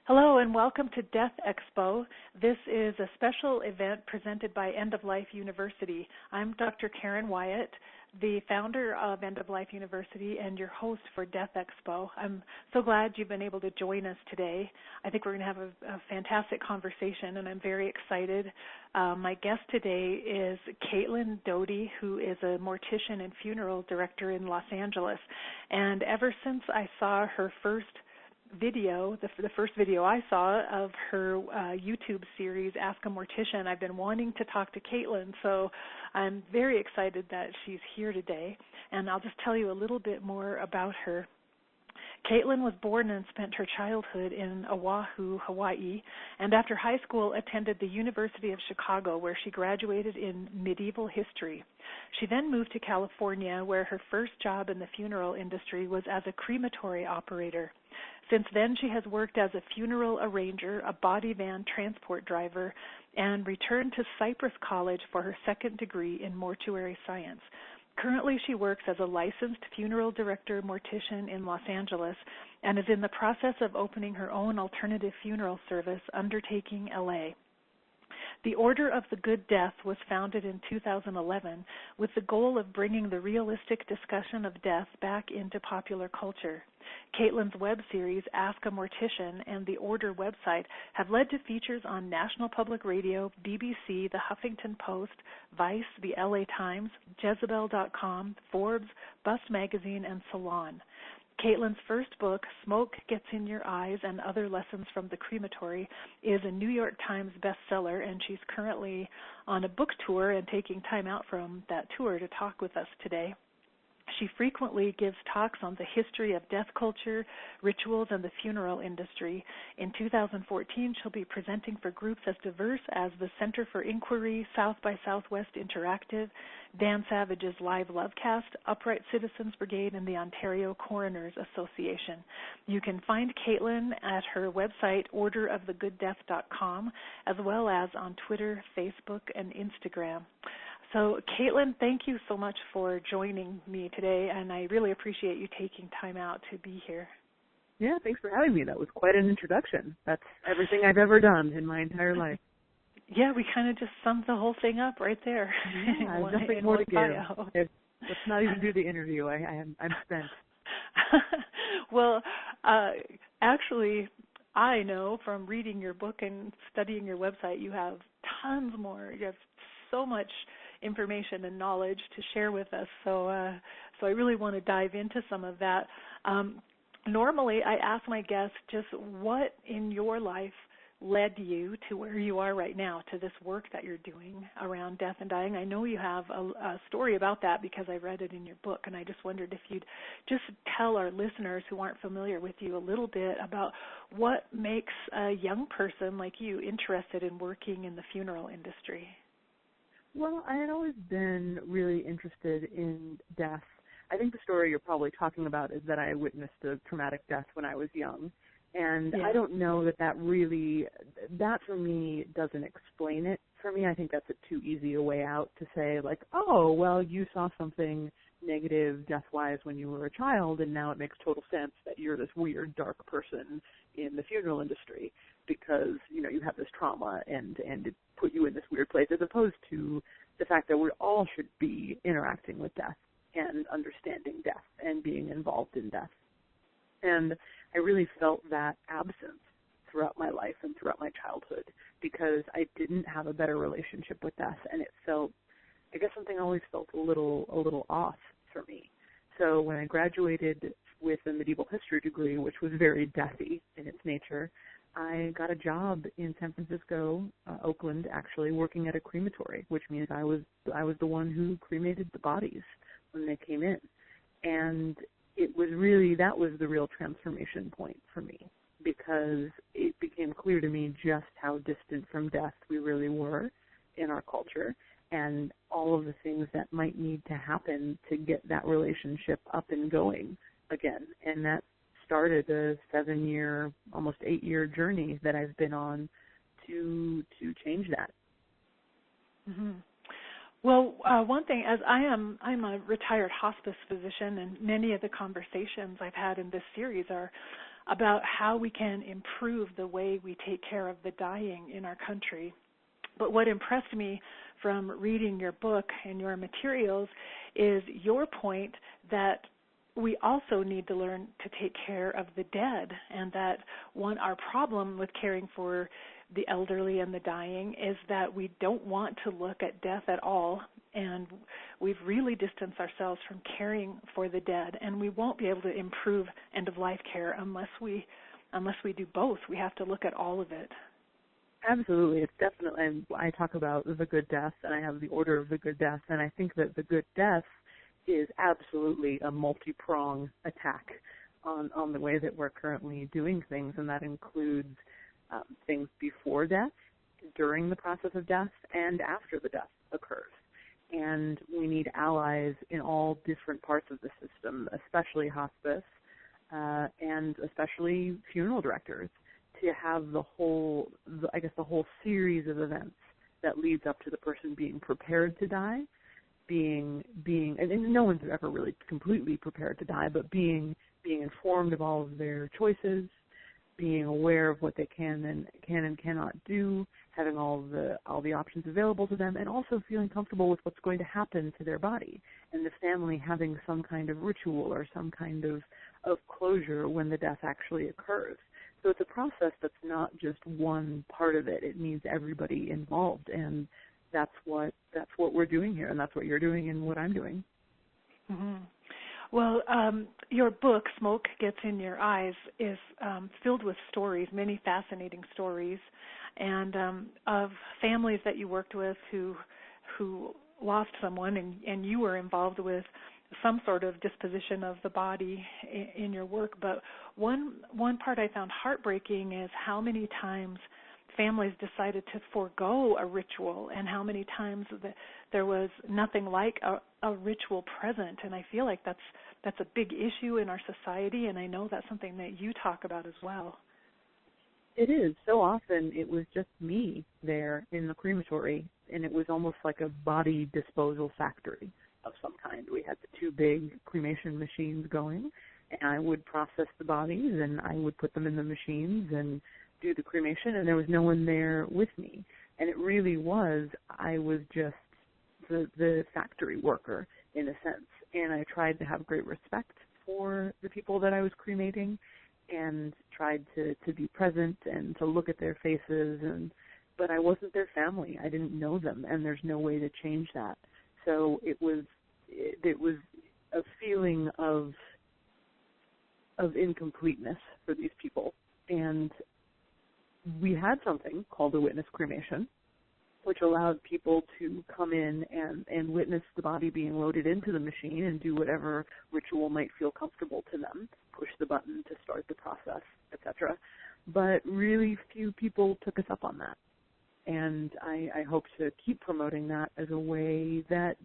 Hello and welcome to Death Expo. This is a special event presented by End of Life University. I'm Dr. Karen Wyatt, the founder of End of Life University and your host for Death Expo. I'm so glad you've been able to join us today. I think we're going to have a fantastic conversation, and I'm very excited. My guest today is Caitlin Doughty, who is a mortician and funeral director in Los Angeles. And ever since I saw her first video, the first video I saw of her YouTube series, Ask a Mortician, I've been wanting to talk to Caitlin, so I'm very excited that she's here today, and I'll just tell you a little bit more about her. Caitlin was born and spent her childhood in Oahu, Hawaii, and after high school attended the University of Chicago, where she graduated in medieval history. She then moved to California, where her first job in the funeral industry was as a crematory operator. Since then, she has worked as a funeral arranger, a body van transport driver, and returned to Cypress College for her second degree in mortuary science. Currently, she works as a licensed funeral director mortician in Los Angeles and is in the process of opening her own alternative funeral service, Undertaking LA. The Order of the Good Death was founded in 2011 with the goal of bringing the realistic discussion of death back into popular culture. Caitlin's web series, Ask a Mortician, and the Order website have led to features on National Public Radio, BBC, The Huffington Post, Vice, the LA Times, Jezebel.com, Forbes, Bust Magazine, and Salon. Caitlin's first book, Smoke Gets in Your Eyes and Other Lessons from the Crematory, is a New York Times bestseller, and she's currently on a book tour and taking time out from that tour to talk with us today. She frequently gives talks on the history of death culture, rituals, and the funeral industry. In 2014, she'll be presenting for groups as diverse as the Center for Inquiry, South by Southwest Interactive, Dan Savage's Live Lovecast, Upright Citizens Brigade, and the Ontario Coroners Association. You can find Caitlin at her website, orderofthegooddeath.com, as well as on Twitter, Facebook, and Instagram. So, Caitlin, thank you so much for joining me today, and I really appreciate you taking time out to be here. Yeah, thanks for having me. That was quite an introduction. That's everything I've ever done in my entire life. Yeah, we kind of just summed the whole thing up right there. Yeah, nothing more to give. Let's not even do the interview. I'm spent. Well, actually, I know from reading your book and studying your website, you have tons more. You have so much information and knowledge to share with us. So I really want to dive into some of that. Normally, I ask my guests just what in your life led you to where you are right now, to this work that you're doing around death and dying. I know you have a story about that because I read it in your book, and I just wondered if you'd just tell our listeners who aren't familiar with you a little bit about what makes a young person like you interested in working in the funeral industry. Well, I had always been really interested in death. I think the story you're probably talking about is that I witnessed a traumatic death when I was young. And yeah. I don't know that for me doesn't explain it. For me, I think that's too easy a way out to say, like, oh, well, you saw something negative death-wise when you were a child, and now it makes total sense that you're this weird, dark person in the funeral industry because, you have this trauma and it put you in this weird place, as opposed to the fact that we all should be interacting with death and understanding death and being involved in death. And I really felt that absence throughout my life and throughout my childhood because I didn't have a better relationship with death, and it felt, I guess something always felt a little off for me. So when I graduated with a medieval history degree, which was very deathy in its nature, I got a job in San Francisco, Oakland, actually, working at a crematory, which means I was the one who cremated the bodies when they came in. And that was the real transformation point for me, because it became clear to me just how distant from death we really were in our culture and all of the things that might need to happen to get that relationship up and going again. And that started a 7-year, almost 8-year journey that I've been on to change that. Mm-hmm. Well, one thing, as I'm a retired hospice physician, and many of the conversations I've had in this series are about how we can improve the way we take care of the dying in our country. But what impressed me from reading your book and your materials is your point that we also need to learn to take care of the dead, and that our problem with caring for the elderly and the dying is that we don't want to look at death at all, and we've really distanced ourselves from caring for the dead, and we won't be able to improve end-of-life care unless we do both. We have to look at all of it. Absolutely. It's definitely, and I talk about the good death, and I have the order of the good death, and I think that the good death is absolutely a multi-pronged attack on the way that we're currently doing things, and that includes things before death, during the process of death, and after the death occurs. And we need allies in all different parts of the system, especially hospice, and especially funeral directors, to have the whole series of events that leads up to the person being prepared to die, and no one's ever really completely prepared to die, but being informed of all of their choices, being aware of what they can and cannot do, having all the options available to them, and also feeling comfortable with what's going to happen to their body, and the family having some kind of ritual or some kind of closure when the death actually occurs. So it's a process that's not just one part of it. It needs everybody involved, and that's what we're doing here, and that's what you're doing and what I'm doing. Mm-hmm. Well, your book, Smoke Gets in Your Eyes, is filled with stories, many fascinating stories, and of families that you worked with who lost someone, and you were involved with some sort of disposition of the body in your work. But one part I found heartbreaking is how many times families decided to forego a ritual, and how many times there was nothing like a ritual present. And I feel like that's a big issue in our society, and I know that's something that you talk about as well. It is. So often it was just me there in the crematory, and it was almost like a body disposal factory of some kind. We had the two big cremation machines going, and I would process the bodies, and I would put them in the machines and do the cremation, and there was no one there with me. And it really was, I was just the factory worker in a sense. And I tried to have great respect for the people that I was cremating, and tried to be present and to look at their faces, but I wasn't their family. I didn't know them, and there's no way to change that. So it was a feeling of incompleteness for these people. And we had something called a witness cremation, which allowed people to come in and witness the body being loaded into the machine and do whatever ritual might feel comfortable to them, push the button to start the process, etc. But really few people took us up on that. And I hope to keep promoting that as a way that,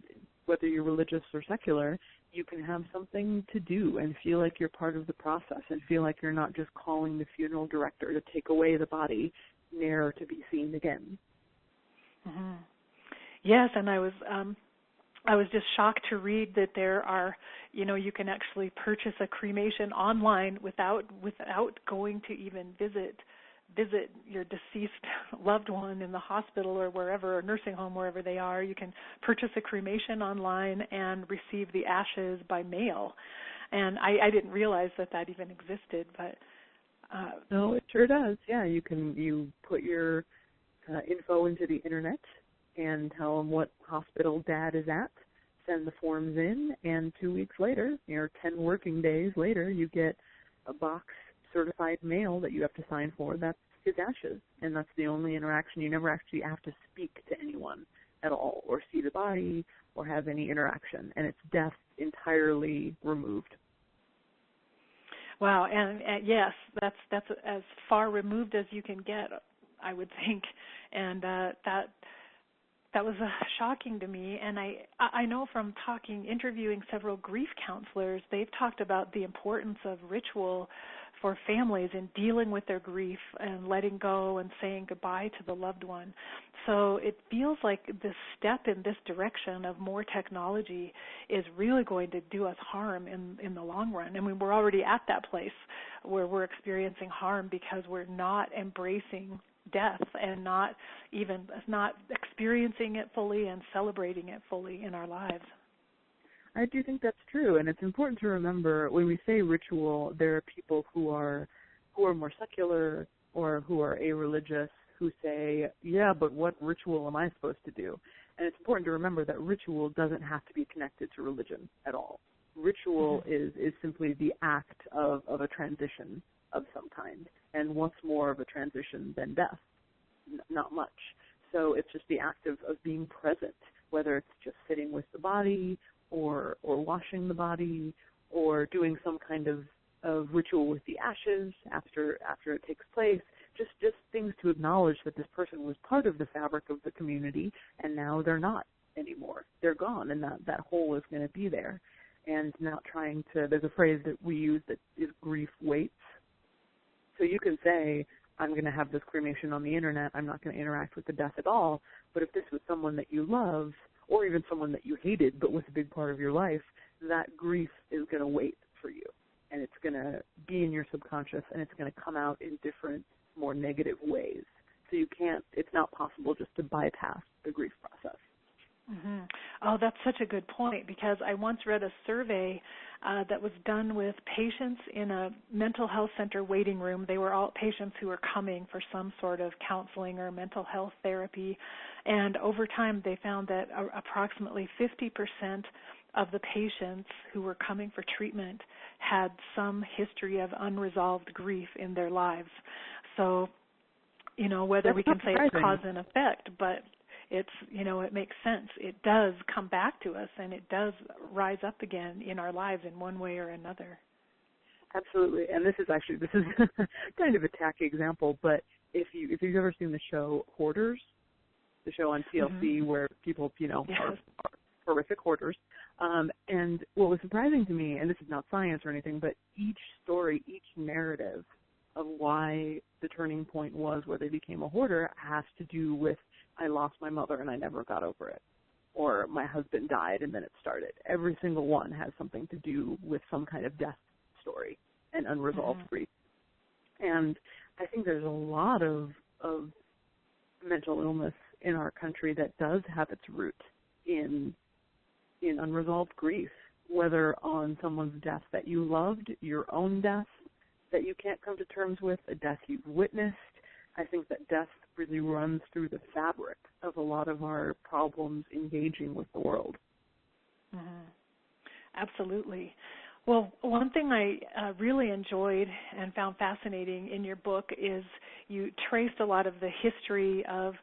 whether you're religious or secular, you can have something to do and feel like you're part of the process, and feel like you're not just calling the funeral director to take away the body, ne'er to be seen again. Mm-hmm. Yes, and I was just shocked to read that there are, you can actually purchase a cremation online without going to even visit your deceased loved one in the hospital or wherever, or nursing home, wherever they are. You can purchase a cremation online and receive the ashes by mail. And I didn't realize that even existed, but no, it sure does. Yeah, you put your info into the internet and tell them what hospital dad is at, send the forms in, and 2 weeks later, 10 working days later, you get a box certified mail that you have to sign for. That's his ashes, and that's the only interaction. You never actually have to speak to anyone at all, or see the body, or have any interaction, and it's death entirely removed. Wow, and yes, that's as far removed as you can get, I would think, and that was shocking to me. And I know from interviewing several grief counselors, they've talked about the importance of ritual for families in dealing with their grief and letting go and saying goodbye to the loved one. So it feels like this step in this direction of more technology is really going to do us harm in the long run. I mean, we're already at that place where we're experiencing harm because we're not embracing death and not experiencing it fully and celebrating it fully in our lives. I do think that's true, and it's important to remember when we say ritual, there are people who are more secular or who are a-religious who say, yeah, but what ritual am I supposed to do? And it's important to remember that ritual doesn't have to be connected to religion at all. Ritual is simply the act of a transition of some kind. And what's more of a transition than death? Not much. So it's just the act of being present, whether it's just sitting with the body or washing the body or doing some kind of ritual with the ashes after it takes place. Just things to acknowledge that this person was part of the fabric of the community and now they're not anymore. They're gone, and that hole is going to be there. And not trying to, there's a phrase that we use that is grief waits. So you can say, I'm going to have this cremation on the internet, I'm not going to interact with the death at all, but if this was someone that you love, or even someone that you hated but was a big part of your life, that grief is going to wait for you. And it's going to be in your subconscious, and it's going to come out in different, more negative ways. So it's not possible just to bypass the grief process. Mm-hmm. Oh, that's such a good point, because I once read a survey that was done with patients in a mental health center waiting room. They were all patients who were coming for some sort of counseling or mental health therapy. And over time, they found that approximately 50% of the patients who were coming for treatment had some history of unresolved grief in their lives. So, whether That's we can say it's cause and effect, but it makes sense. It does come back to us, and it does rise up again in our lives in one way or another. Absolutely, and this is kind of a tacky example, but if you've ever seen the show Hoarders, the show on TLC where people, yes. are horrific hoarders, and what was surprising to me, and this is not science or anything, but each story, each narrative of why the turning point was where they became a hoarder has to do with, I lost my mother and I never got over it, or my husband died and then it started. Every single one has something to do with some kind of death story and unresolved grief. And I think there's a lot of mental illness in our country that does have its root in unresolved grief, whether on someone's death that you loved, your own death that you can't come to terms with, a death you've witnessed. I think that death really runs through the fabric of a lot of our problems engaging with the world. Absolutely. Well, one thing I really enjoyed and found fascinating in your book is you traced a lot of the history of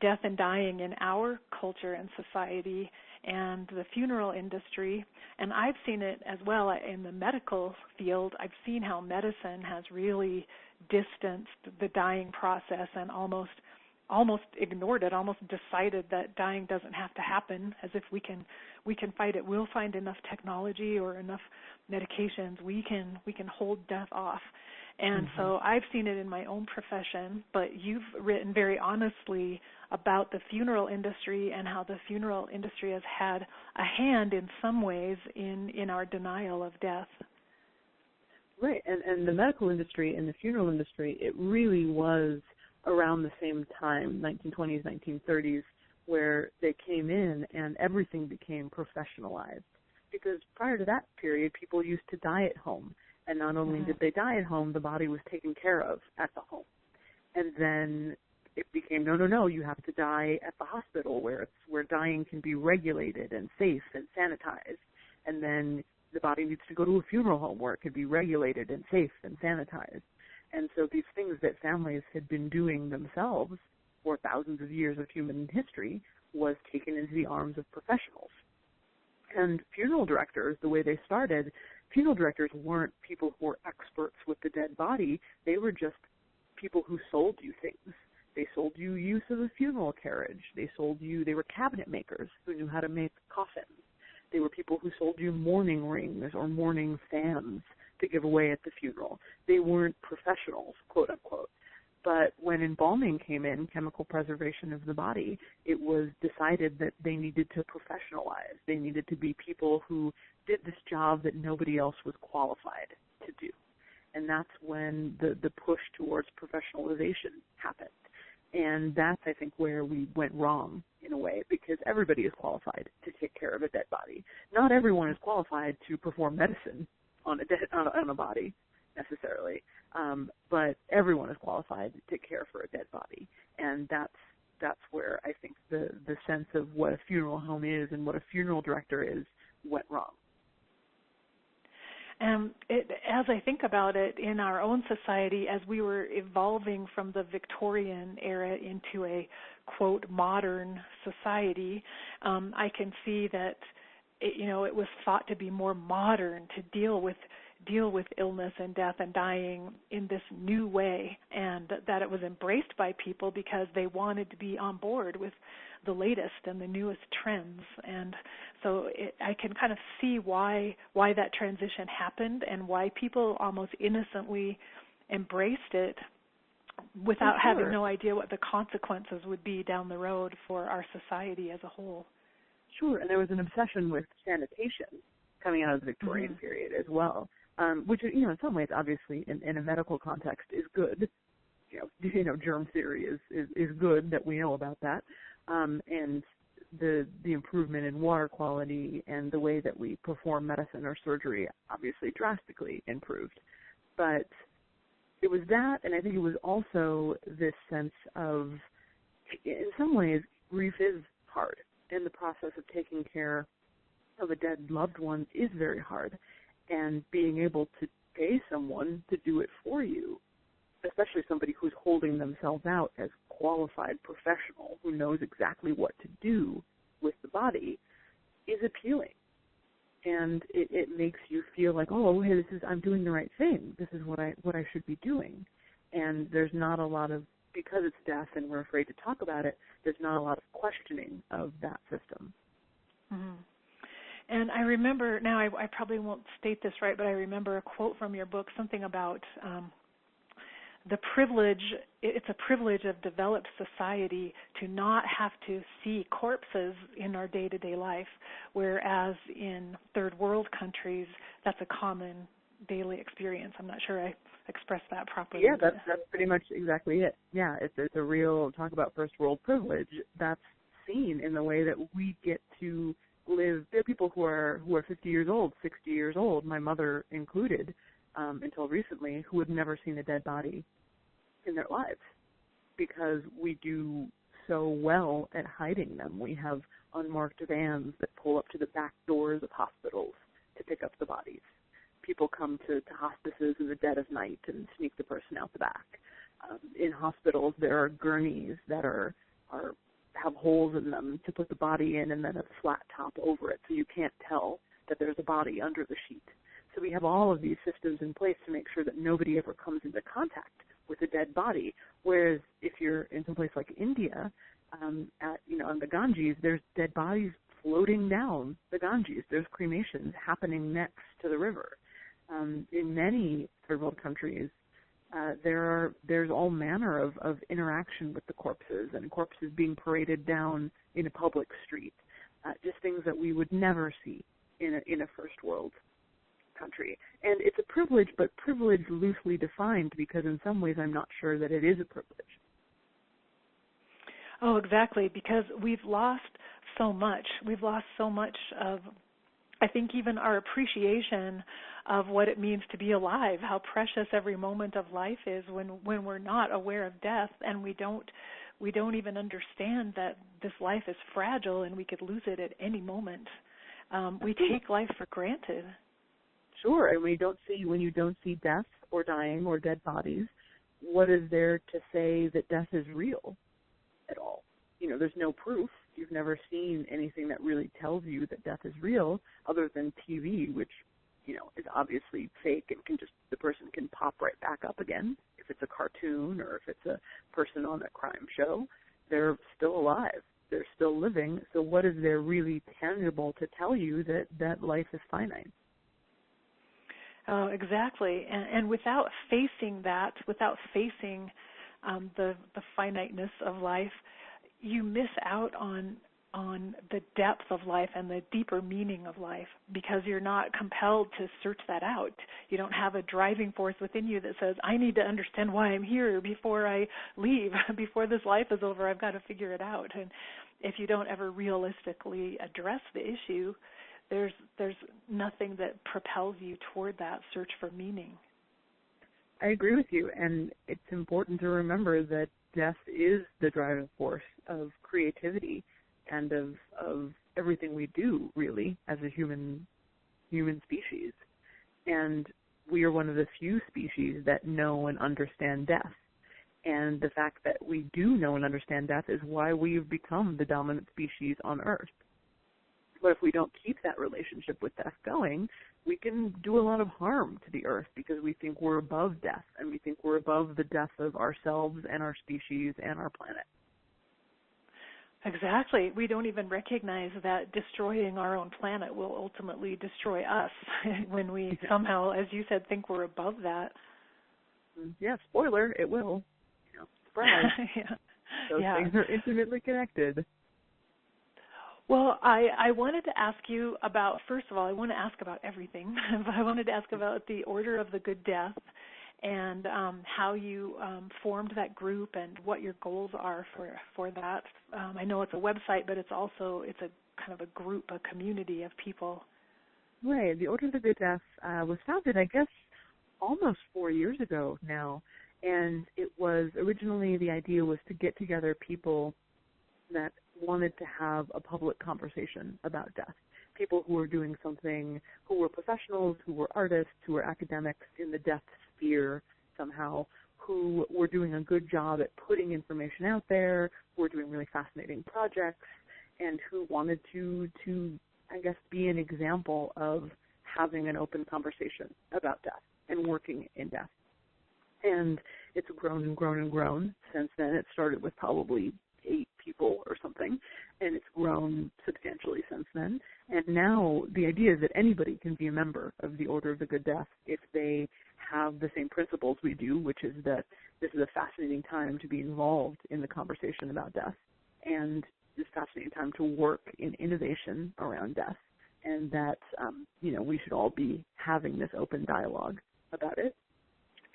death and dying in our culture and society and the funeral industry. And I've seen it as well in the medical field. I've seen how medicine has really distanced the dying process and almost ignored it, almost decided that dying doesn't have to happen, as if we can fight it. We'll find enough technology or enough medications. We can hold death off. And so I've seen it in my own profession, but you've written very honestly about the funeral industry and how the funeral industry has had a hand in some ways in our denial of death. Right, and the medical industry and the funeral industry, it really was around the same time, 1920s, 1930s, where they came in and everything became professionalized. Because prior to that period, people used to die at home. And not only did they die at home, the body was taken care of at the home. And then it became, no, you have to die at the hospital where dying can be regulated and safe and sanitized. And then the body needs to go to a funeral home where it can be regulated and safe and sanitized. And so these things that families had been doing themselves for thousands of years of human history was taken into the arms of professionals. And funeral directors, the way they started, funeral directors weren't people who were experts with the dead body. They were just people who sold you things. They sold you use of a funeral carriage. They were cabinet makers who knew how to make coffins. They were people who sold you mourning rings or mourning fans to give away at the funeral. They weren't professionals, quote unquote. But when embalming came in, chemical preservation of the body, it was decided that they needed to professionalize. They needed to be people who did this job that nobody else was qualified to do. And that's when the push towards professionalization happened. And that's, I think, where we went wrong in a way, because everybody is qualified to take care of a dead body. Not everyone is qualified to perform medicine on a body necessarily, but everyone is qualified to care for a dead body. And that's where I think the sense of what a funeral home is and what a funeral director is went wrong. As I think about it, in our own society, as we were evolving from the Victorian era into a, quote, modern society, I can see that, it was thought to be more modern to deal with illness and death and dying in this new way, and that it was embraced by people because they wanted to be on board with the latest and the newest trends. And so I can kind of see why that transition happened and why people almost innocently embraced it without having no idea what the consequences would be down the road for our society as a whole. Sure, and there was an obsession with sanitation coming out of the Victorian period as well, which, in some ways, obviously, in a medical context is good. Germ theory is good that we know about that. And the improvement in water quality and the way that we perform medicine or surgery obviously drastically improved. But it was that, and I think it was also this sense of, in some ways, grief is hard, and the process of taking care of a dead loved one is very hard. And being able to pay someone to do it for you, especially somebody who's holding themselves out as qualified professional who knows exactly what to do with the body, is appealing. And it makes you feel like, oh, hey, I'm doing the right thing. This is what I should be doing. And there's not a lot of, because it's death and we're afraid to talk about it, there's not a lot of questioning of that system. Mm-hmm. And I remember, now I probably won't state this right, but I remember a quote from your book, something about the privilege, it's a privilege of developed society to not have to see corpses in our day-to-day life, whereas in third world countries, that's a common daily experience. I'm not sure I expressed that properly. Yeah, that's pretty much exactly it. Yeah, it's a real, talk about first world privilege, that's seen in the way that we get to live. There are people who are 50 years old, 60 years old, my mother included, until recently, who had never seen a dead body in their lives because we do so well at hiding them. We have unmarked vans that pull up to the back doors of hospitals to pick up the bodies. People come to hospices in the dead of night and sneak the person out the back. In hospitals, there are gurneys that have holes in them to put the body in and then a flat top over it so you can't tell that there's a body under the sheet. So we have all of these systems in place to make sure that nobody ever comes into contact with a dead body. Whereas if you're in some place like India, on the Ganges, there's dead bodies floating down the Ganges. There's cremations happening next to the river. In many third world countries, there's all manner of interaction with the corpses and corpses being paraded down in a public street, just things that we would never see in a first world country. And it's a privilege, but privilege loosely defined, because in some ways I'm not sure that it is a privilege. Oh, exactly, because we've lost so much. We've lost so much of, I think, even our appreciation of what it means to be alive, how precious every moment of life is when we're not aware of death, and we don't even understand that this life is fragile and we could lose it at any moment. We take life for granted. Sure, and when you don't see death or dying or dead bodies, what is there to say that death is real at all? There's no proof. You've never seen anything that really tells you that death is real, other than TV, which is obviously fake and the person can pop right back up again. If it's a cartoon or if it's a person on a crime show, they're still alive. They're still living. So what is there really tangible to tell you that life is finite? Oh, exactly. And without facing that, without facing the finiteness of life, you miss out on the depth of life and the deeper meaning of life because you're not compelled to search that out. You don't have a driving force within you that says, I need to understand why I'm here before I leave, before this life is over, I've got to figure it out. And if you don't ever realistically address the issue, there's nothing that propels you toward that search for meaning. I agree with you, and it's important to remember that death is the driving force of creativity and of everything we do, really, as a human species. And we are one of the few species that know and understand death. And the fact that we do know and understand death is why we've become the dominant species on Earth. But if we don't keep that relationship with death going, we can do a lot of harm to the Earth because we think we're above death, and we think we're above the death of ourselves and our species and our planet. Exactly. We don't even recognize that destroying our own planet will ultimately destroy us when we somehow, as you said, think we're above that. Yeah, spoiler, it will. Surprise. Yeah. Those things are intimately connected. Well, I wanted to ask you about, first of all, I want to ask about everything, but I wanted to ask about the Order of the Good Death and how you formed that group and what your goals are for that. I know it's a website, but it's a kind of a group, a community of people. Right. The Order of the Good Death was founded, I guess, almost 4 years ago now. And it was originally, the idea was to get together people that wanted to have a public conversation about death. People who were doing something, who were professionals, who were artists, who were academics in the death sphere somehow, who were doing a good job at putting information out there, who were doing really fascinating projects, and who wanted to I guess, be an example of having an open conversation about death and working in death. And it's grown and grown and grown since then. It started with probably 8 people or something, and it's grown substantially since then. And now the idea is that anybody can be a member of the Order of the Good Death if they have the same principles we do, which is that this is a fascinating time to be involved in the conversation about death, and it's a fascinating time to work in innovation around death, and that, we should all be having this open dialogue about it.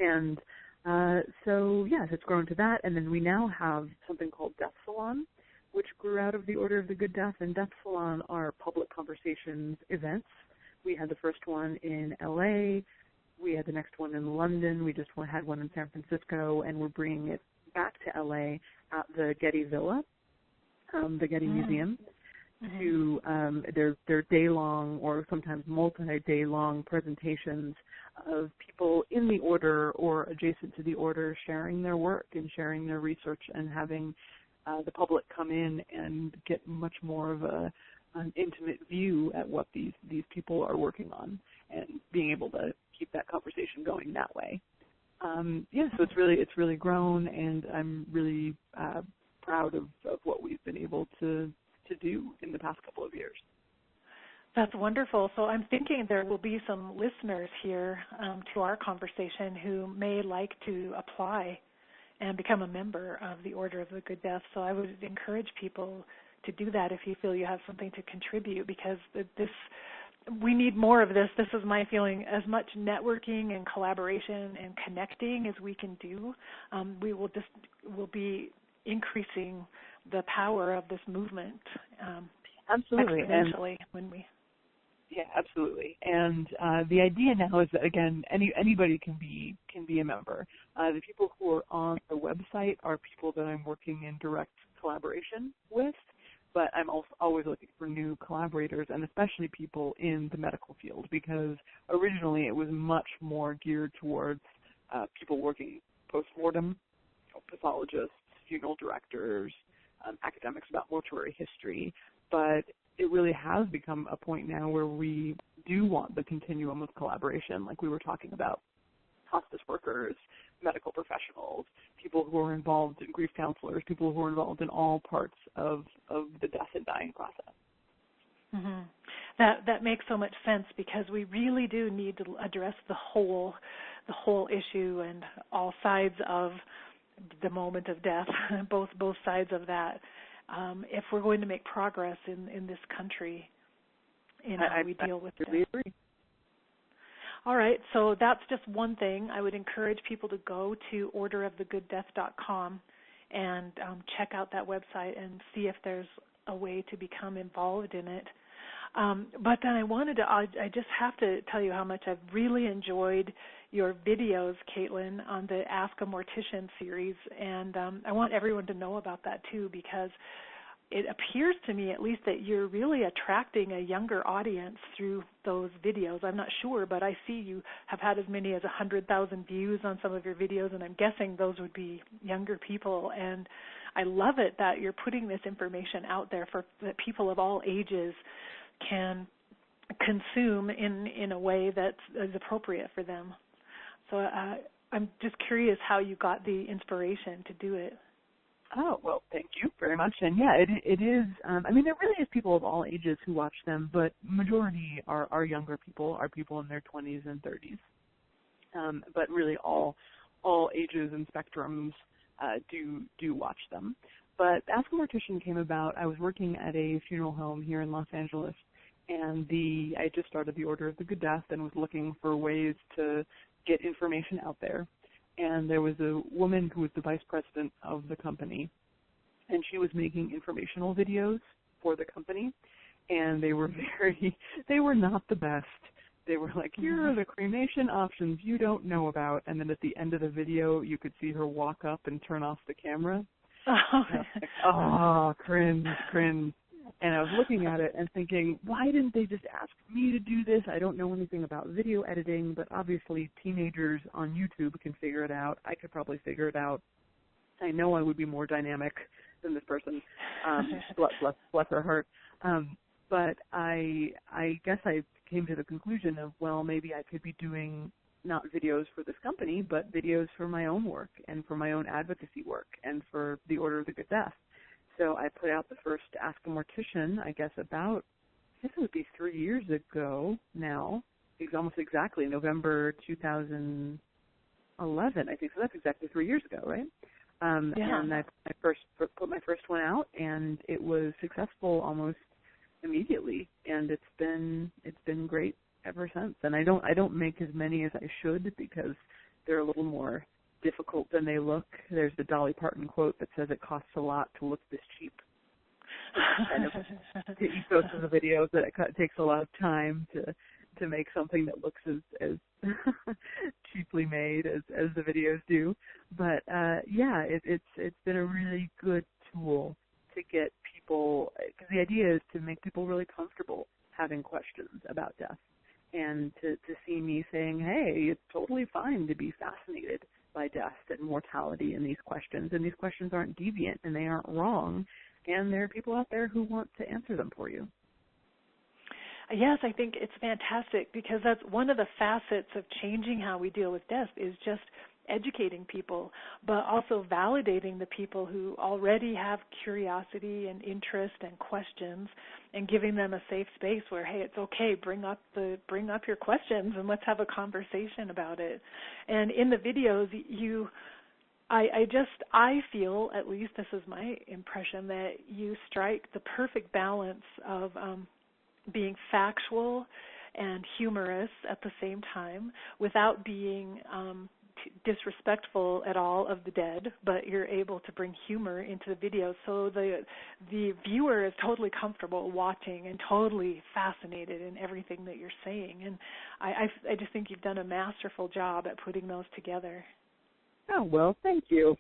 And so, yes, it's grown to that. And then we now have something called Death Salon, which grew out of the Order of the Good Death. And Death Salon are public conversations events. We had the first one in L.A. We had the next one in London. We just had one in San Francisco. And we're bringing it back to L.A. at the Getty Villa, the Getty Museum, to their day-long or sometimes multi-day-long presentations of people in the order or adjacent to the order sharing their work and sharing their research and having the public come in and get much more of an intimate view at what these people are working on and being able to keep that conversation going that way. So it's really grown, and I'm really proud of what we've been able to do in the past couple of years. That's wonderful. So I'm thinking there will be some listeners here to our conversation who may like to apply and become a member of the Order of the Good Death. So I would encourage people to do that if you feel you have something to contribute, because we need more of this. This is my feeling. As much networking and collaboration and connecting as we can do, we'll be increasing the power of this movement absolutely exponentially Yeah, absolutely. And the idea now is that, again, anybody can be a member. The people who are on the website are people that I'm working in direct collaboration with, but I'm also always looking for new collaborators, and especially people in the medical field, because originally it was much more geared towards people working post-mortem, pathologists, funeral directors, academics about mortuary history, but it really has become a point now where we do want the continuum of collaboration, like we were talking about hospice workers, medical professionals, people who are involved in grief counselors, people who are involved in all parts of the death and dying process. Mm-hmm. That makes so much sense, because we really do need to address the whole issue and all sides of the moment of death, both sides of that, if we're going to make progress in this country in how we deal with really death. Agree. All right, so that's just one thing. I would encourage people to go to orderofthegooddeath.com and check out that website and see if there's a way to become involved in it. But then I just have to tell you how much I've really enjoyed your videos, Caitlin, on the Ask a Mortician series, and I want everyone to know about that too, because it appears to me at least that you're really attracting a younger audience through those videos. I'm not sure, but I see you have had as many as 100,000 views on some of your videos, and I'm guessing those would be younger people. And I love it that you're putting this information out there for that people of all ages can consume in a way that is appropriate for them. So I'm just curious how you got the inspiration to do it. Oh, well, thank you very much. And yeah, it is, I mean, there really is people of all ages who watch them, but majority are younger people, are people in their 20s and 30s. But really all ages and spectrums do watch them. But Ask a Mortician came about, I was working at a funeral home here in Los Angeles, and I just started the Order of the Good Death and was looking for ways to get information out there. And there was a woman who was the vice president of the company, and she was making informational videos for the company, and they were not the best. They were like, here are the cremation options you don't know about, and then at the end of the video, you could see her walk up and turn off the camera. Oh, cringe. And I was looking at it and thinking, why didn't they just ask me to do this? I don't know anything about video editing, but obviously teenagers on YouTube can figure it out. I could probably figure it out. I know I would be more dynamic than this person. Bless her heart. But I guess I came to the conclusion of, well, maybe I could be doing not videos for this company, but videos for my own work and for my own advocacy work and for the Order of the Good Death. So I put out the first Ask a Mortician, I guess it would be 3 years ago now. It's almost exactly November 2011, I think. So that's exactly 3 years ago, right? Yeah. And I first put my first one out, and it was successful almost immediately, and it's been great ever since. And I don't make as many as I should because they're a little more difficult than they look. There's the Dolly Parton quote that says it costs a lot to look this cheap. Kind of the ethos of the videos that it takes a lot of time to make something that looks as cheaply made as the videos do. But yeah, it's been a really good tool to get people, because the idea is to make people really comfortable having questions about death, and to see me saying, hey, it's totally fine to be fascinated by death and mortality and these questions aren't deviant and they aren't wrong, and there are people out there who want to answer them for you. Yes, I think it's fantastic, because that's one of the facets of changing how we deal with death, is just educating people, but also validating the people who already have curiosity and interest and questions, and giving them a safe space where, hey, it's okay, bring up your questions and let's have a conversation about it. And in the videos, I feel, at least this is my impression, that you strike the perfect balance of being factual and humorous at the same time, without being disrespectful at all of the dead, but you're able to bring humor into the video, so the viewer is totally comfortable watching and totally fascinated in everything that you're saying. And I just think you've done a masterful job at putting those together. Oh, well, thank you.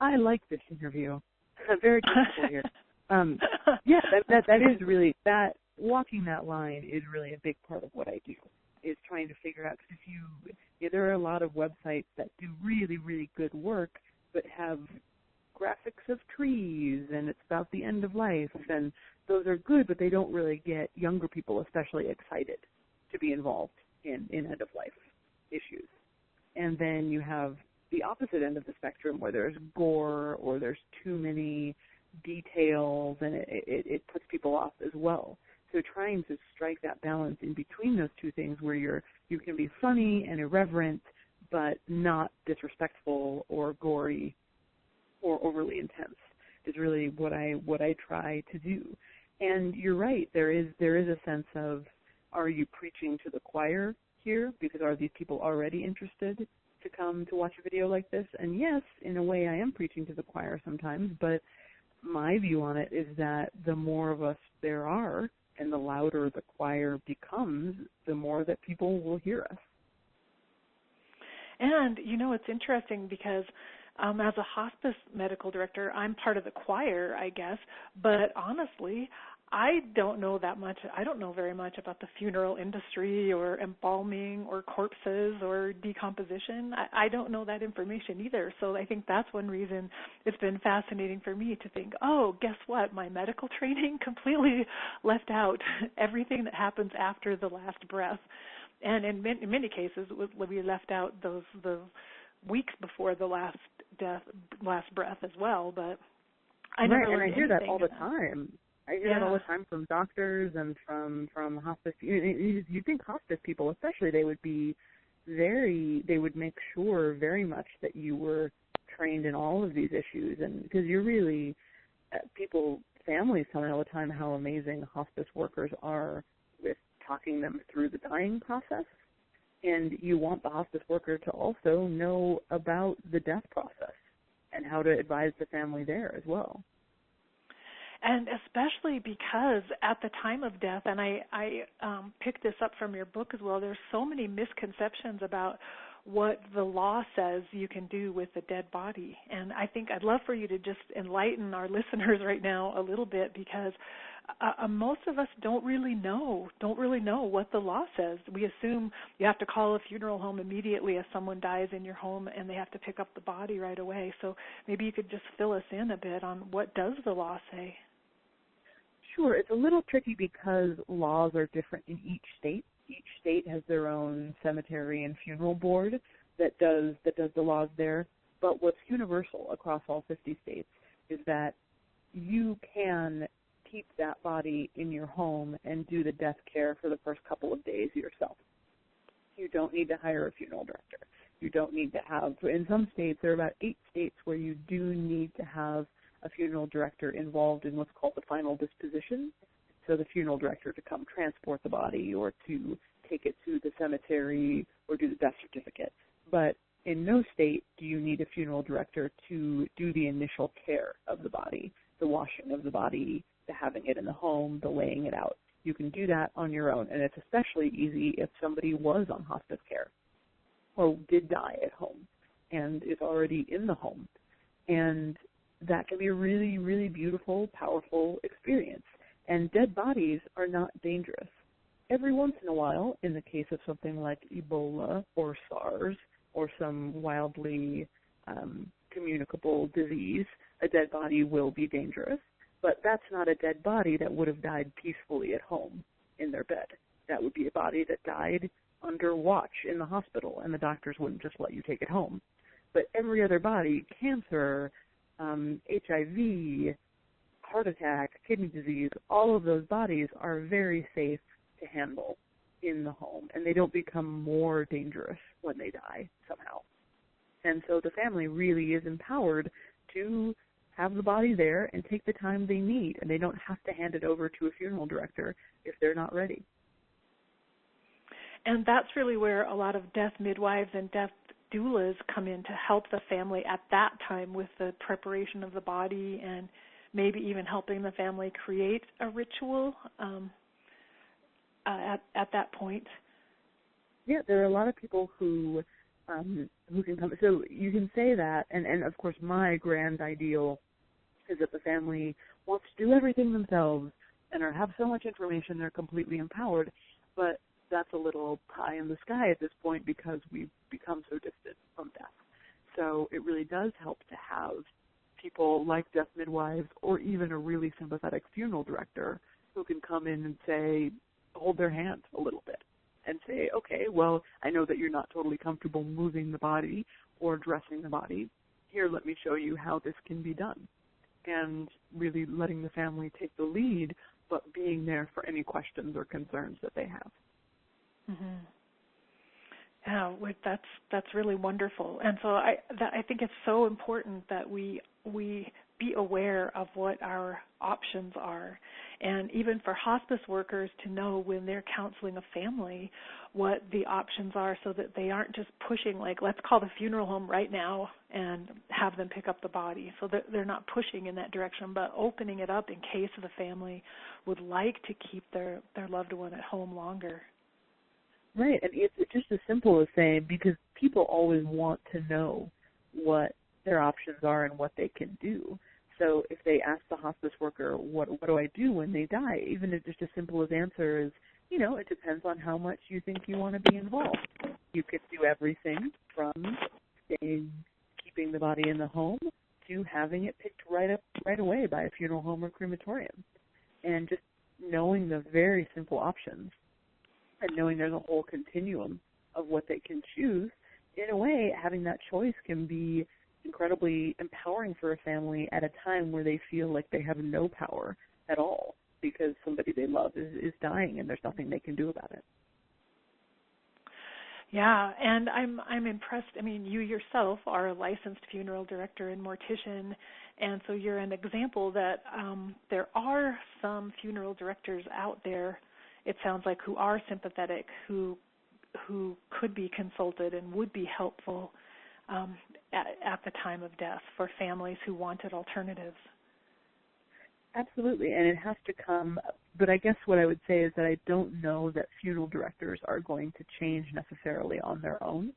I like this interview. I'm very comfortable here. Yeah, that is really, that walking that line is really a big part of what I do, is trying to figure out, because there are a lot of websites that do really, really good work, but have graphics of trees, and it's about the end of life, and those are good, but they don't really get younger people especially excited to be involved in end-of-life issues. And then you have the opposite end of the spectrum, where there's gore or there's too many details, and it puts people off as well. So trying to strike that balance in between those two things where you can be funny and irreverent, but not disrespectful or gory or overly intense is really what I try to do. And you're right, there is a sense of, are you preaching to the choir here? Because are these people already interested to come to watch a video like this? And yes, in a way I am preaching to the choir sometimes, but my view on it is that the more of us there are and the louder the choir becomes, the more that people will hear us. And, it's interesting because as a hospice medical director, I'm part of the choir, I guess, but honestly, I don't know that much. I don't know very much about the funeral industry or embalming or corpses or decomposition. I don't know that information either. So I think that's one reason it's been fascinating for me to think, oh, guess what? My medical training completely left out everything that happens after the last breath. And in many cases, we left out the weeks before the last breath as well. But I never learned anything. And I hear that all the time. I hear that all the time from doctors and from hospice. You think hospice people, especially, they would make sure very much that you were trained in all of these issues, and because you're really families tell me all the time how amazing hospice workers are with talking them through the dying process, and you want the hospice worker to also know about the death process and how to advise the family there as well. And especially because at the time of death, and I picked this up from your book as well, there's so many misconceptions about what the law says you can do with a dead body. And I think I'd love for you to just enlighten our listeners right now a little bit, because most of us don't really know what the law says. We assume you have to call a funeral home immediately if someone dies in your home, and they have to pick up the body right away. So maybe you could just fill us in a bit on what does the law say? Sure. It's a little tricky because laws are different in each state. Each state has their own cemetery and funeral board that does the laws there. But what's universal across all 50 states is that you can keep that body in your home and do the death care for the first couple of days yourself. You don't need to hire a funeral director. You don't need to have, in some states, there are about 8 states where you do need to have a funeral director involved in what's called the Final Disposition. So the funeral director to come transport the body or to take it to the cemetery or do the death certificate. But in no state do you need a funeral director to do the initial care of the body, the washing of the body, the having it in the home, the laying it out. You can do that on your own, and it's especially easy if somebody was on hospice care or did die at home and is already in the home. And that can be a really, really beautiful, powerful experience. And dead bodies are not dangerous. Every once in a while, in the case of something like Ebola or SARS or some wildly communicable disease, a dead body will be dangerous. But that's not a dead body that would have died peacefully at home in their bed. That would be a body that died under watch in the hospital, and the doctors wouldn't just let you take it home. But every other body, cancer, HIV, heart attack, kidney disease, all of those bodies are very safe to handle in the home, and they don't become more dangerous when they die somehow. And so the family really is empowered to have the body there and take the time they need, and they don't have to hand it over to a funeral director if they're not ready. And that's really where a lot of death midwives and death doulas come in to help the family at that time with the preparation of the body and maybe even helping the family create a ritual at that point. Yeah, there are a lot of people who can come. So you can say that, and of course my grand ideal is that the family wants to do everything themselves and have so much information they're completely empowered, but that's a little pie in the sky at this point because we've become so distant from death. So it really does help to have people like death midwives or even a really sympathetic funeral director who can come in and say, hold their hand a little bit and say, okay, well, I know that you're not totally comfortable moving the body or dressing the body. Here, let me show you how this can be done. And really letting the family take the lead but being there for any questions or concerns that they have. Mm-hmm. Yeah, that's really wonderful. And so I think it's so important that we be aware of what our options are, and even for hospice workers to know when they're counseling a family what the options are, so that they aren't just pushing, like, let's call the funeral home right now and have them pick up the body. So that they're not pushing in that direction, but opening it up in case the family would like to keep their loved one at home longer. Right, and it's just as simple as saying, because people always want to know what their options are and what they can do. So if they ask the hospice worker, what do I do when they die? Even if just as simple as answer is, it depends on how much you think you want to be involved. You could do everything from keeping the body in the home to having it picked right away by a funeral home or crematorium. And just knowing the very simple options and knowing there's a whole continuum of what they can choose, in a way, having that choice can be incredibly empowering for a family at a time where they feel like they have no power at all because somebody they love is dying and there's nothing they can do about it. Yeah, and I'm impressed. I mean, you yourself are a licensed funeral director and mortician, and so you're an example that there are some funeral directors out there, it sounds like, who are sympathetic, who could be consulted and would be helpful at the time of death for families who wanted alternatives. Absolutely, and it has to come, but I guess what I would say is that I don't know that funeral directors are going to change necessarily on their own,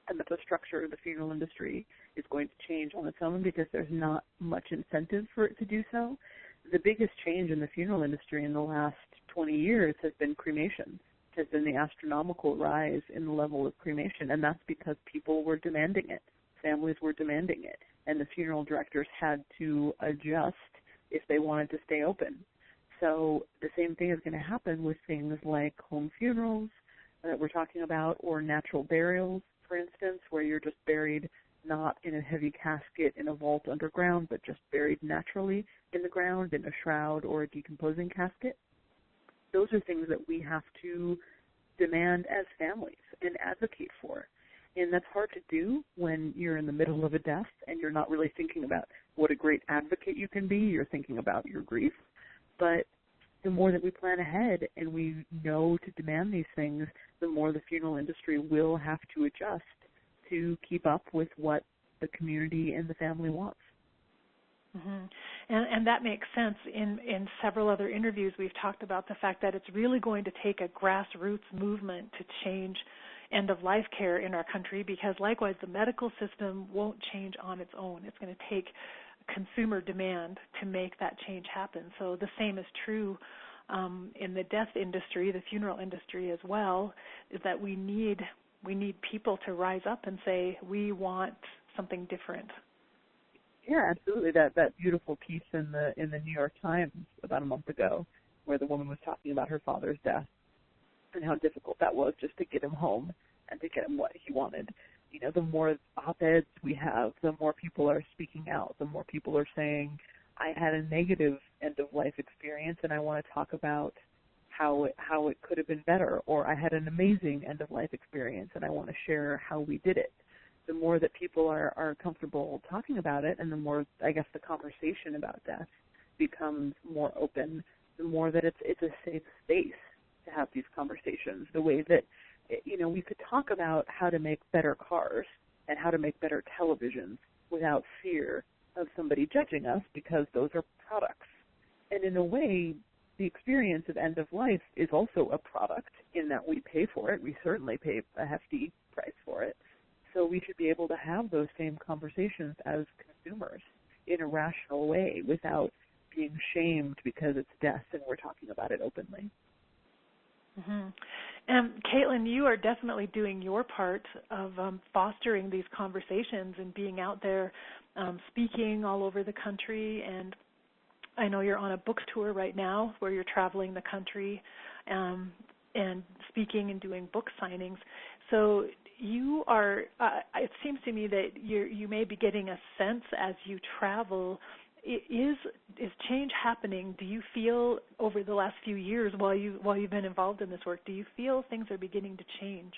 and that the structure of the funeral industry is going to change on its own because there's not much incentive for it to do so. The biggest change in the funeral industry in the last 20 years has been cremation, has been the astronomical rise in the level of cremation, and that's because people were demanding it. Families were demanding it, and the funeral directors had to adjust if they wanted to stay open. So the same thing is going to happen with things like home funerals that we're talking about, or natural burials, for instance, where you're just buried not in a heavy casket in a vault underground, but just buried naturally in the ground in a shroud or a decomposing casket. Those are things that we have to demand as families and advocate for. And that's hard to do when you're in the middle of a death and you're not really thinking about what a great advocate you can be. You're thinking about your grief. But the more that we plan ahead and we know to demand these things, the more the funeral industry will have to adjust to keep up with what the community and the family wants. Mm-hmm. And that makes sense. In several other interviews, we've talked about the fact that it's really going to take a grassroots movement to change end-of-life care in our country, because likewise the medical system won't change on its own. It's going to take consumer demand to make that change happen. So the same is true in the death industry, the funeral industry as well, is that we need people to rise up and say, we want something different. Yeah, absolutely. That beautiful piece in the New York Times about a month ago, where the woman was talking about her father's death and how difficult that was just to get him home and to get him what he wanted. You know, the more op-eds we have, the more people are speaking out, the more people are saying, I had a negative end-of-life experience and I want to talk about how it could have been better, or I had an amazing end-of-life experience and I want to share how we did it. The more that people are comfortable talking about it, and the more, I guess, the conversation about death becomes more open, the more that it's a safe space to have these conversations. The way that, you know, we could talk about how to make better cars and how to make better televisions without fear of somebody judging us, because those are products. And in a way, the experience of end of life is also a product in that we pay for it. We certainly pay a hefty price for it. So we should be able to have those same conversations as consumers in a rational way without being shamed because it's death and we're talking about it openly. Mm-hmm. And Caitlin, you are definitely doing your part of fostering these conversations and being out there speaking all over the country. And I know you're on a book tour right now where you're traveling the country and speaking and doing book signings. So you are, it seems to me that you may be getting a sense as you travel is change happening? Do you feel over the last few years while you've been involved in this work, do you feel things are beginning to change?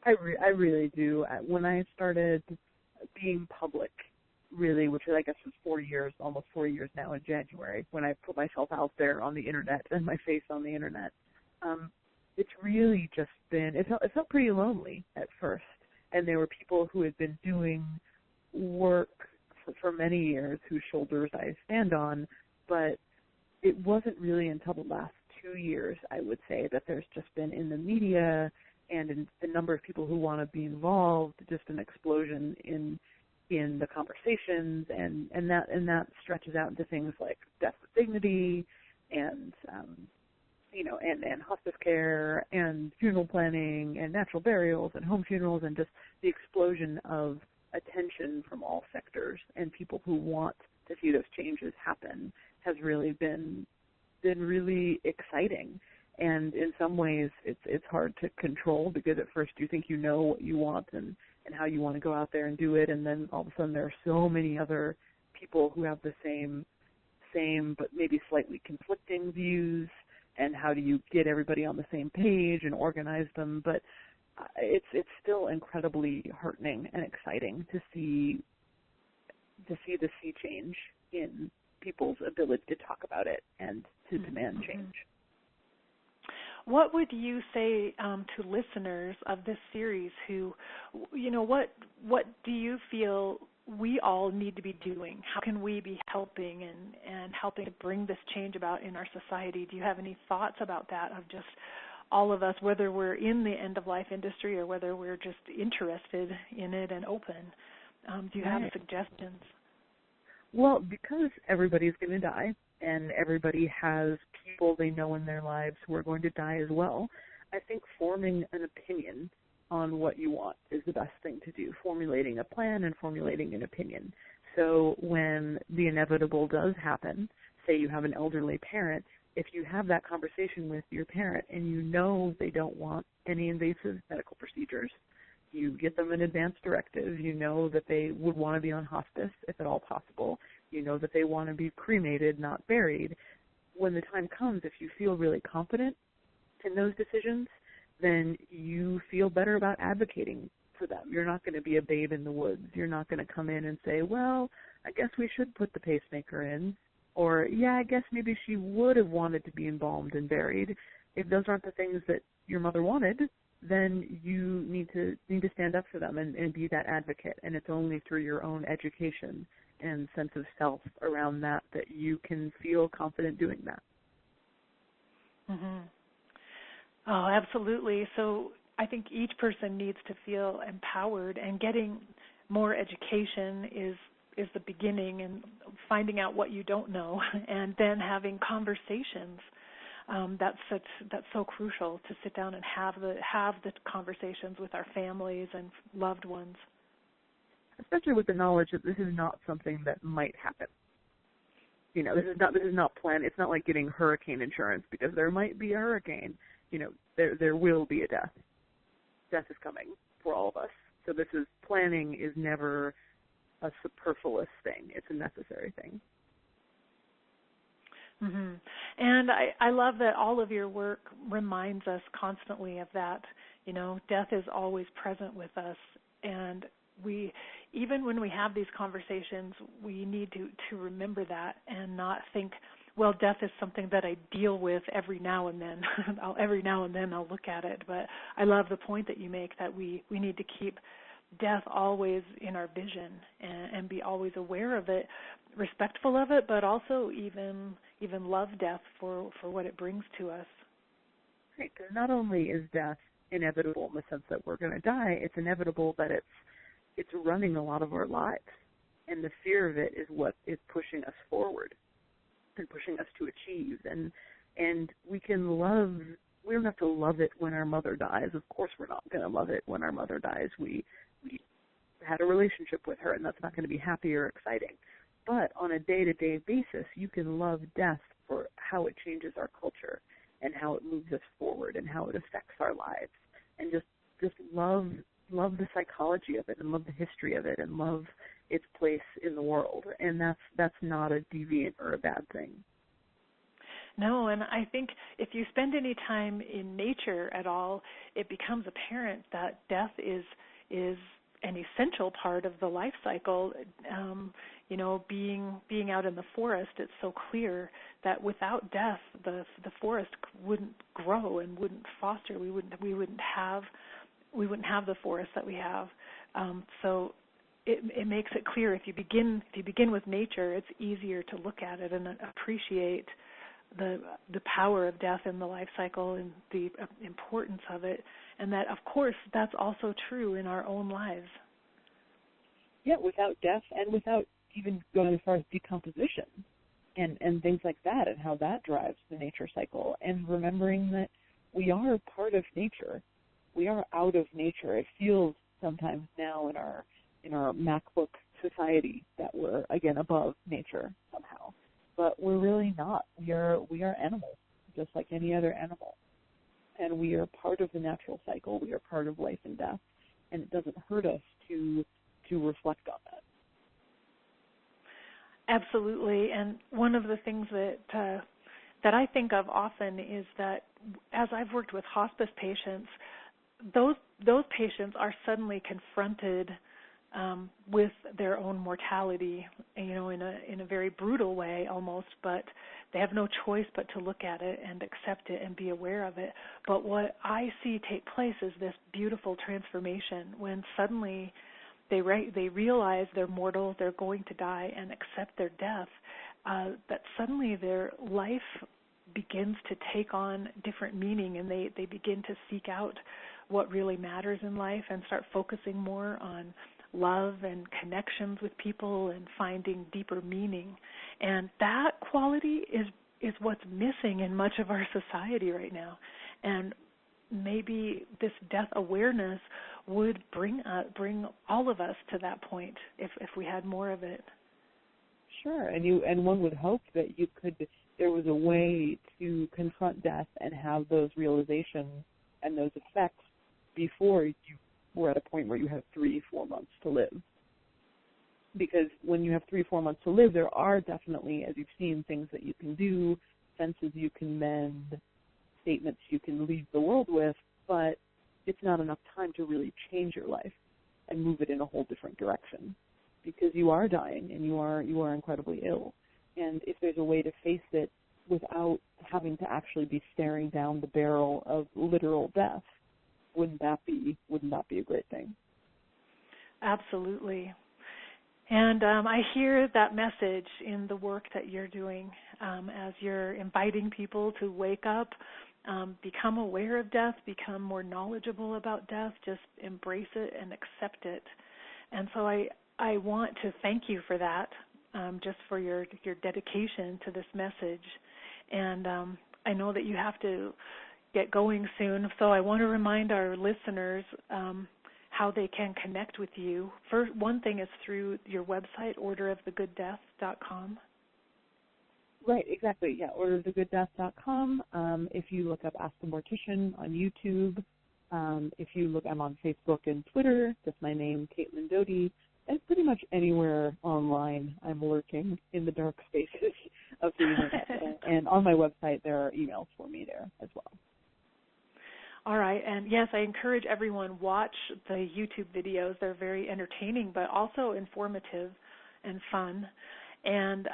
I really do. When I started being public, really, which I guess was 4 years, almost 4 years now in January, when I put myself out there on the internet and my face on the internet, it's really just been, it felt pretty lonely at first. And there were people who had been doing work for many years whose shoulders I stand on, but it wasn't really until the last 2 years, I would say, that there's just been in the media and in the number of people who want to be involved, just an explosion in the conversations, and that stretches out into things like death with dignity and and hospice care and funeral planning and natural burials and home funerals, and just the explosion of attention from all sectors and people who want to see those changes happen has really been really exciting. And in some ways it's hard to control, because at first you think you know what you want and how you want to go out there and do it, and then all of a sudden there are so many other people who have the same but maybe slightly conflicting views, and how do you get everybody on the same page and organize them. But it's still incredibly heartening and exciting to see the sea change in people's ability to talk about it and to demand change. What would you say to listeners of this series who, what do you feel we all need to be doing? How can we be helping and helping to bring this change about in our society? Do you have any thoughts about that, of just all of us, whether we're in the end-of-life industry or whether we're just interested in it and open? Do you have suggestions? Well, because everybody's going to die, and everybody has people they know in their lives who are going to die as well, I think forming an opinion on what you want is the best thing to do, formulating a plan and formulating an opinion. So when the inevitable does happen, say you have an elderly parent, if you have that conversation with your parent and you know they don't want any invasive medical procedures, you get them an advance directive, you know that they would want to be on hospice if at all possible, you know that they want to be cremated, not buried. When the time comes, if you feel really confident in those decisions, then you feel better about advocating for them. You're not going to be a babe in the woods. You're not going to come in and say, well, I guess we should put the pacemaker in, or, yeah, I guess maybe she would have wanted to be embalmed and buried. If those aren't the things that your mother wanted, then you need to stand up for them and be that advocate. And it's only through your own education and sense of self around that you can feel confident doing that. Mm-hmm. Oh, absolutely. So I think each person needs to feel empowered, and getting more education is the beginning, and finding out what you don't know, and then having conversations. That's so crucial, to sit down and have the conversations with our families and loved ones. Especially with the knowledge that this is not something that might happen. This is not planned. It's not like getting hurricane insurance, because there might be a hurricane. There will be a death. Death is coming for all of us. So planning is never a superfluous thing. It's a necessary thing. Mm-hmm. And I love that all of your work reminds us constantly of that. Death is always present with us, and even when we have these conversations, we need to remember that and not think, well, death is something that I deal with every now and then. Every now and then I'll look at it. But I love the point that you make, that we need to keep death always in our vision and be always aware of it, respectful of it, but also even love death for what it brings to us. Right, because not only is death inevitable in the sense that we're going to die, it's inevitable that it's running a lot of our lives, and the fear of it is what is pushing us forward and pushing us to achieve. And we don't have to love it when our mother dies. Of course we're not going to love it when our mother dies. We had a relationship with her, and that's not going to be happy or exciting. But on a day-to-day basis, you can love death for how it changes our culture and how it moves us forward and how it affects our lives, and just love the psychology of it, and love the history of it, and love its place in the world, and that's not a deviant or a bad thing. No, and I think if you spend any time in nature at all, it becomes apparent that death is an essential part of the life cycle. Being out in the forest, it's so clear that without death, the forest wouldn't grow and wouldn't foster. We wouldn't have the forest that we have. So it makes it clear if you begin with nature, it's easier to look at it and appreciate the power of death in the life cycle and the importance of it, and that, of course, that's also true in our own lives. Yeah, without death and without even going as far as decomposition and things like that, and how that drives the nature cycle, and remembering that we are part of nature. We are out of nature. It feels sometimes now in our MacBook society that we're, again, above nature somehow. But we're really not. We are animals, just like any other animal. And we are part of the natural cycle. We are part of life and death. And it doesn't hurt us to reflect on that. Absolutely. And one of the things that I think of often is that as I've worked with hospice patients, those patients are suddenly confronted with their own mortality, in a very brutal way almost, but they have no choice but to look at it and accept it and be aware of it. But what I see take place is this beautiful transformation when suddenly they realize they're mortal, they're going to die, and accept their death, that suddenly their life begins to take on different meaning, and they begin to seek out what really matters in life and start focusing more on love and connections with people and finding deeper meaning. And that quality is what's missing in much of our society right now. And maybe this death awareness would bring all of us to that point if we had more of it. Sure, and one would hope that there was a way to confront death and have those realizations and those effects before you were at a point where you have 3-4 months to live. Because when you have 3-4 months to live, there are definitely, as you've seen, things that you can do, senses you can mend, statements you can leave the world with, but it's not enough time to really change your life and move it in a whole different direction, because you are dying and you are incredibly ill. And if there's a way to face it without having to actually be staring down the barrel of literal death, wouldn't that be a great thing? Absolutely. And I hear that message in the work that you're doing as you're inviting people to wake up, become aware of death, become more knowledgeable about death, just embrace it and accept it. And so I want to thank you for that, just for your dedication to this message. And I know that you have to get going soon, so I want to remind our listeners how they can connect with you. First, one thing is through your website, orderofthegooddeath.com. Right, exactly. Yeah, orderofthegooddeath.com. If you look up Ask the Mortician on YouTube, if you look, I'm on Facebook and Twitter, just my name, Caitlin Doughty, and pretty much anywhere online I'm lurking in the dark spaces of the internet. And on my website, there are emails for me there as well. All right, and yes, I encourage everyone watch the YouTube videos. They're very entertaining, but also informative and fun. And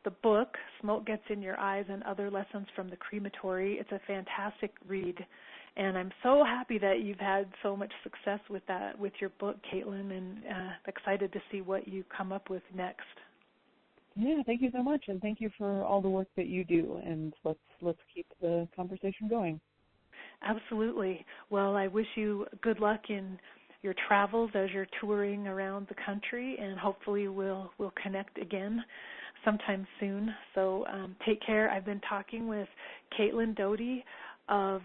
the book, Smoke Gets in Your Eyes and Other Lessons from the Crematory, it's a fantastic read. And I'm so happy that you've had so much success with that, with your book, Caitlin, and excited to see what you come up with next. Yeah, thank you so much, and thank you for all the work that you do. And let's keep the conversation going. Absolutely. Well, I wish you good luck in your travels as you're touring around the country, and hopefully we'll connect again sometime soon. So take care. I've been talking with Caitlin Doughty of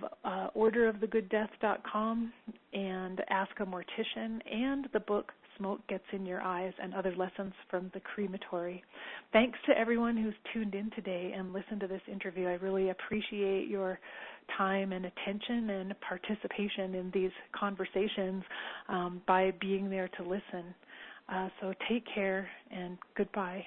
orderofthegooddeath.com and Ask a Mortician, and the book Smoke Gets in Your Eyes and Other Lessons from the Crematory. Thanks to everyone who's tuned in today and listened to this interview. I really appreciate your time and attention and participation in these conversations by being there to listen. So take care and goodbye.